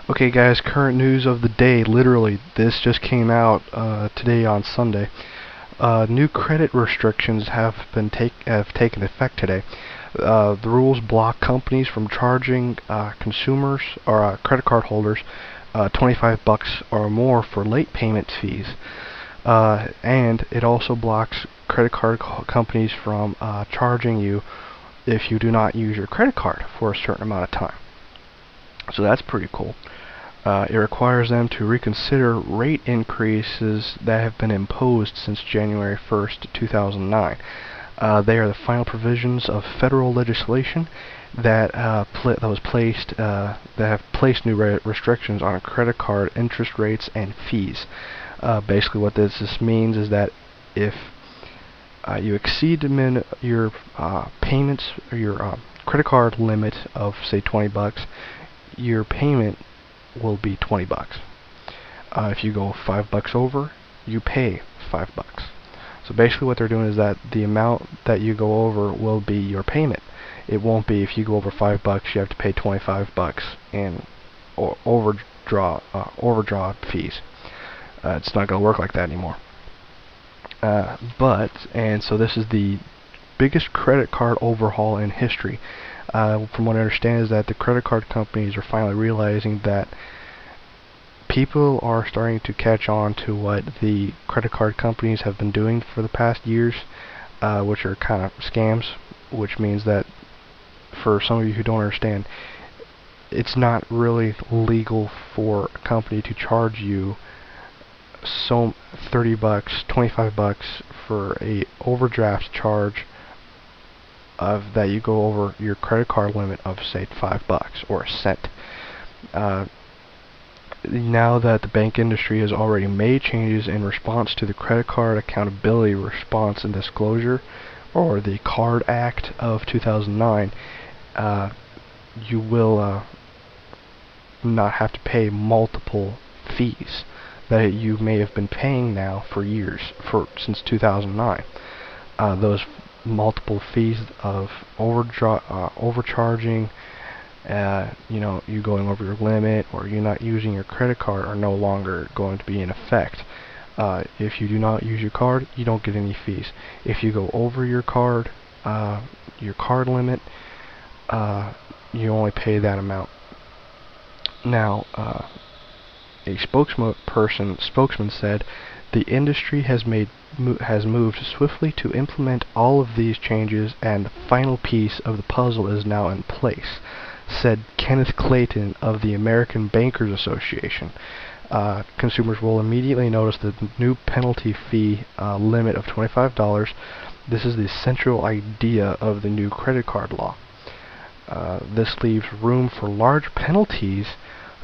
Okay guys, current news of the day, literally, this just came out today on Sunday. New credit restrictions have taken effect today. The rules block companies from charging consumers or credit card holders $25 or more for late payment fees. And it also blocks credit card companies from charging you if you do not use your credit card for a certain amount of time. So that's pretty cool. It requires them to reconsider rate increases that have been imposed since January 1st, 2009. They are the final provisions of federal legislation that that have placed new restrictions on credit card interest rates and fees. Basically, what this means is that if you exceed your payments or your credit card limit of say $20, your payment will be $20. If you go $5 over, you pay $5. So basically what they're doing is that the amount that you go over will be your payment. It won't be if you go over $5 you have to pay $25 in overdraw fees. It's not going to work like that anymore. So this is the biggest credit card overhaul in history. From what I understand is that the credit card companies are finally realizing that people are starting to catch on to what the credit card companies have been doing for the past years, which are kind of scams, which means that for some of you who don't understand, it's not really legal for a company to charge you $30, $25 for a overdraft charge of that you go over your credit card limit of say $5 or a cent. Now that the bank industry has already made changes in response to the Credit Card Accountability Response and Disclosure, or the CARD Act of 2009, you will not have to pay multiple fees that you may have been paying now for years, since 2009. Those multiple fees of overcharging, you going over your limit, or you not using your credit card are no longer going to be in effect. If you do not use your card, you don't get any fees. If you go over your card limit, you only pay that amount. Now, a spokesman said, "The industry has moved swiftly to implement all of these changes, and the final piece of the puzzle is now in place," said Kenneth Clayton of the American Bankers Association. Consumers will immediately notice the new penalty fee limit of $25. This is the central idea of the new credit card law. This leaves room for large penalties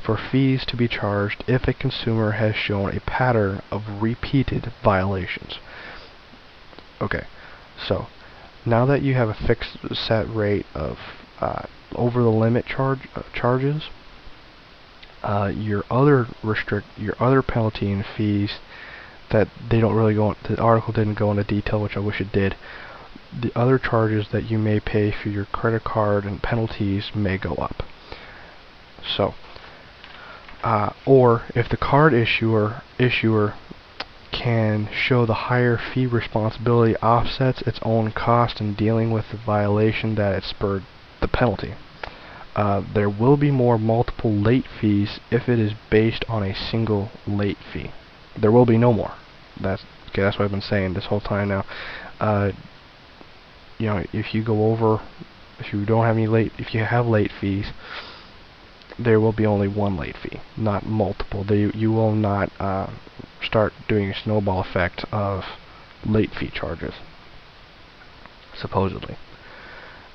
for fees to be charged if a consumer has shown a pattern of repeated violations. Okay, so now that you have a fixed set rate of over the limit charges, your other penalty and fees that they don't really the article didn't go into detail, which I wish it did. The other charges that you may pay for your credit card and penalties may go up. So, or if the card issuer can show the higher fee responsibility offsets its own cost in dealing with the violation that it spurred the penalty. There will be more multiple late fees if it is based on a single late fee. There will be no more. That's what I've been saying this whole time now. If you go over, if you have late fees, there will be only one late fee, not multiple. You will not start doing a snowball effect of late fee charges, supposedly.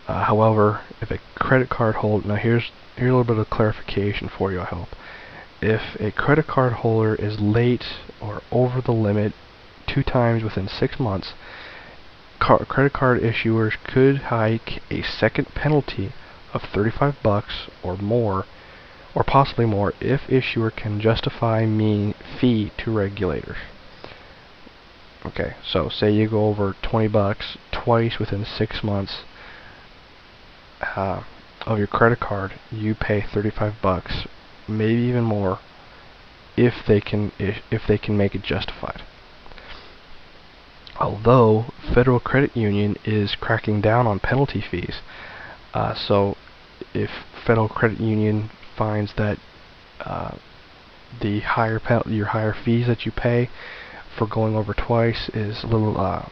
However, if a credit card holder, now here's a little bit of clarification for you, I hope. If a credit card holder is late or over the limit 2 times within 6 months, credit card issuers could hike a second penalty of $35 or more, or possibly more, if issuer can justify mean fee to regulators. Okay, so say you go over $20 twice within 6 months of your credit card, you pay $35 maybe even more, if they can make it justified. Although Federal Credit Union is cracking down on penalty fees, so if Federal Credit Union finds that your higher fees that you pay for going over twice is a little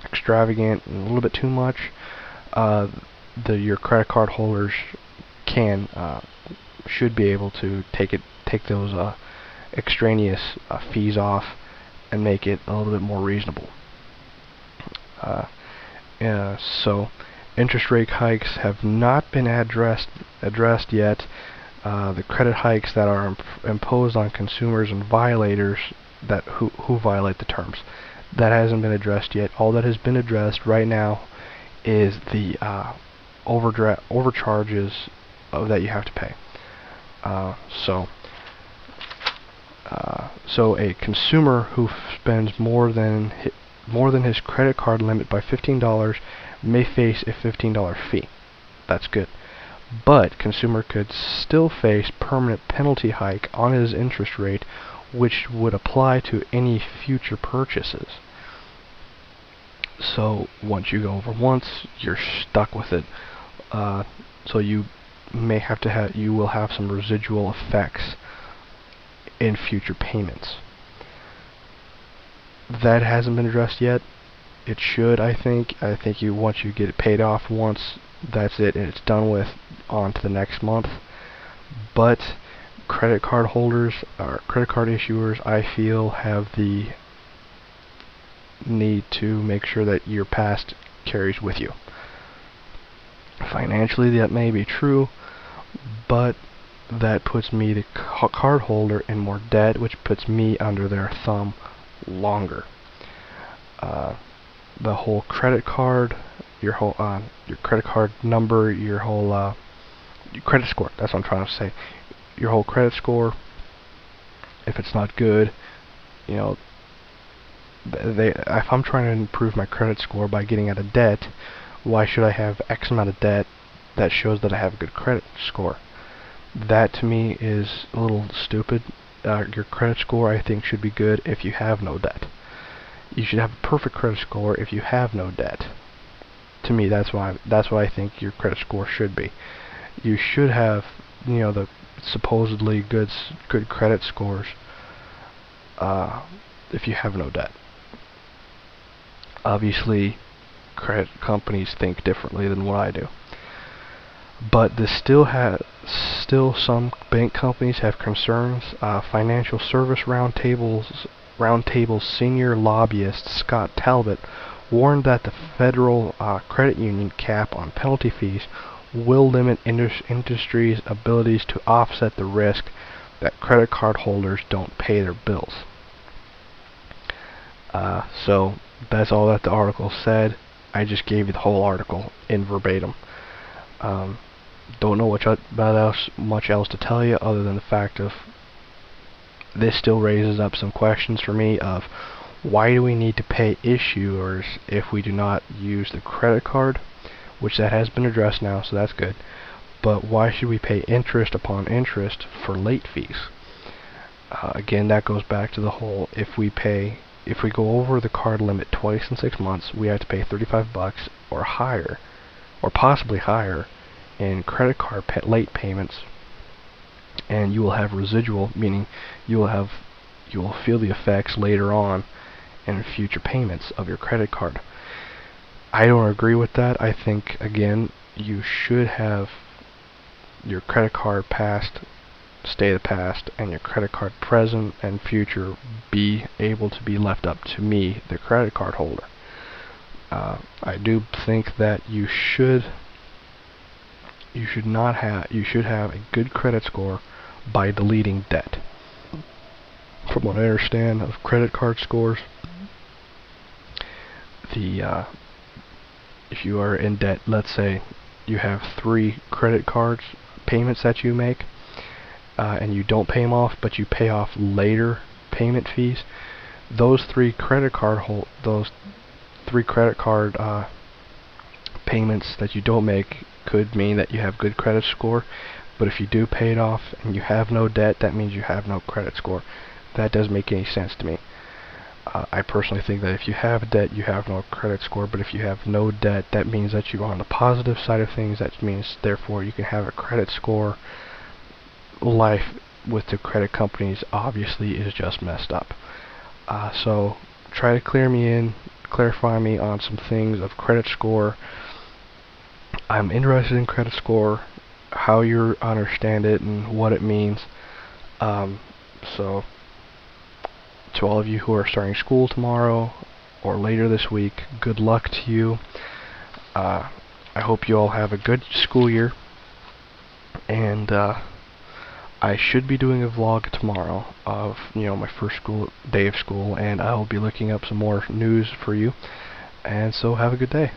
extravagant and a little bit too much, your credit card holders should be able to take those extraneous fees off and make it a little bit more reasonable. So interest rate hikes have not been addressed yet. The credit hikes that are imposed on consumers and violators who violate the terms, that hasn't been addressed yet. All that has been addressed right now is the overcharges that you have to pay. So a consumer who spends more than his credit card limit by $15 may face a $15 fee. That's good. But consumer could still face permanent penalty hike on his interest rate, which would apply to any future purchases. So once you go over once, you're stuck with it. So you will have some residual effects in future payments. That hasn't been addressed yet. It should, I think. Once you get it paid off once, that's it, and it's done with. On to the next month. But credit card holders or credit card issuers, I feel, have the need to make sure that your past carries with you. Financially, that may be true, but that puts me, the card holder, in more debt, which puts me under their thumb longer. The whole credit card, your credit card number, your whole your credit score, that's what I'm trying to say. Your whole credit score, if it's not good, if I'm trying to improve my credit score by getting out of debt, why should I have X amount of debt that shows that I have a good credit score? That to me is a little stupid. Your credit score, I think, should be good if you have no debt. You should have a perfect credit score if you have no debt. To me, that's what I think your credit score should be. You should have, the supposedly good credit scores if you have no debt. Obviously, credit companies think differently than what I do. But this still some bank companies have concerns. Financial Service Roundtable's senior lobbyist Scott Talbot warned that the Federal Credit Union cap on penalty fees will limit industry's abilities to offset the risk that credit card holders don't pay their bills. So that's all that the article said. I just gave you the whole article in verbatim. Don't know much else to tell you other than the fact of this still raises up some questions for me of why do we need to pay issuers if we do not use the credit card, which that has been addressed now, so that's good. But why should we pay interest upon interest for late fees? Again, that goes back to the whole, if we go over the card limit twice in 6 months, we have to pay $35 or higher, or possibly higher, in credit card late payments, and you will have residual, meaning you will feel the effects later on in future payments of your credit card. I don't agree with that. I think, again, you should have your credit card past stay the past, and your credit card present and future be able to be left up to me, the credit card holder. I do think that you should have a good credit score by deleting debt. From what I understand of credit card scores, if you are in debt, let's say you have 3 credit cards payments that you make, and you don't pay them off, but you pay off later payment fees, those 3 credit card payments that you don't make could mean that you have good credit score, But if you do pay it off and you have no debt, that means you have no credit score. That doesn't make any sense to me. I personally think that if you have debt, you have no credit score, but if you have no debt, that means that you're on the positive side of things. That means, therefore, you can have a credit score. Life with the credit companies obviously is just messed up. So try to clarify me on some things of credit score. I'm interested in credit score, how you understand it and what it means. So to all of you who are starting school tomorrow or later this week, good luck to you. I hope you all have a good school year, and I should be doing a vlog tomorrow of my first day of school, and I will be looking up some more news for you. And so have a good day.